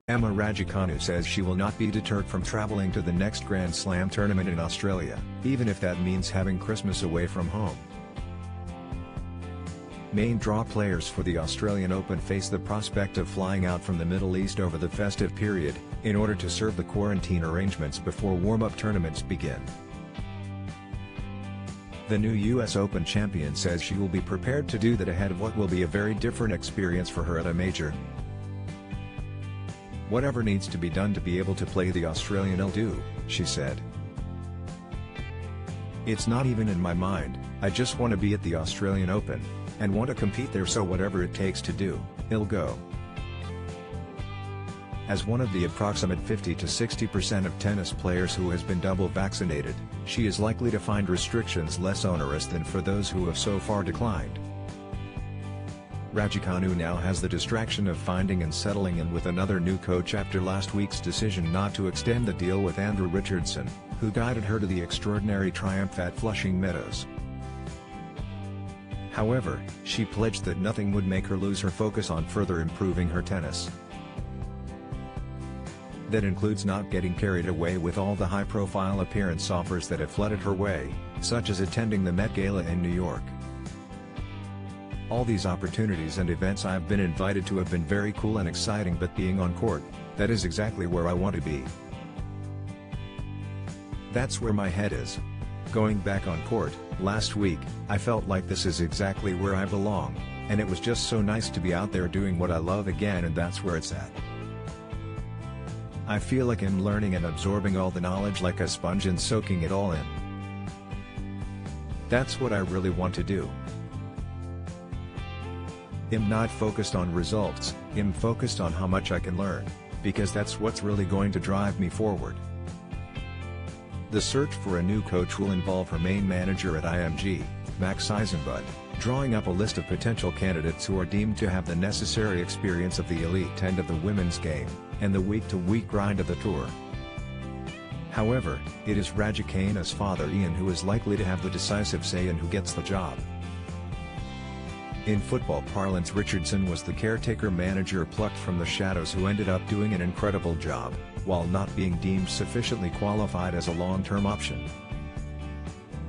Emma Raducanu says she will not be deterred from traveling to the next Grand Slam tournament in Australia, even if that means having Christmas away from home. Main draw players for the Australian Open face the prospect of flying out from the Middle East over the festive period, in order to serve the quarantine arrangements before warm-up tournaments begin. The new US Open champion says she will be prepared to do that ahead of what will be a very different experience for her at a major. "Whatever needs to be done to be able to play the Australian, I'll do," she said. "It's not even in my mind, I just want to be at the Australian Open, and want to compete there, so whatever it takes to do, I'll go." As one of the approximate 50 to 60% of tennis players who has been double vaccinated, she is likely to find restrictions less onerous than for those who have so far declined. Raducanu now has the distraction of finding and settling in with another new coach after last week's decision not to extend the deal with Andrew Richardson, who guided her to the extraordinary triumph at Flushing Meadows. However, she pledged that nothing would make her lose her focus on further improving her tennis. That includes not getting carried away with all the high-profile appearance offers that have flooded her way, such as attending the Met Gala in New York. "All these opportunities and events I've been invited to have been very cool and exciting, but being on court, that is exactly where I want to be. That's where my head is. Going back on court, last week, I felt like this is exactly where I belong, and it was just so nice to be out there doing what I love again, and that's where it's at. I feel like I'm learning and absorbing all the knowledge like a sponge and soaking it all in. That's what I really want to do. I'm not focused on results, I'm focused on how much I can learn, because that's what's really going to drive me forward." The search for a new coach will involve her main manager at IMG, Max Eisenbud, drawing up a list of potential candidates who are deemed to have the necessary experience of the elite end of the women's game, and the week-to-week grind of the tour. However, it is Raducanu's father Ian who is likely to have the decisive say in who gets the job. In football parlance, Richardson was the caretaker manager plucked from the shadows who ended up doing an incredible job, while not being deemed sufficiently qualified as a long-term option.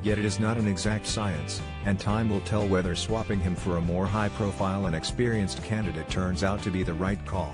Yet it is not an exact science, and time will tell whether swapping him for a more high-profile and experienced candidate turns out to be the right call.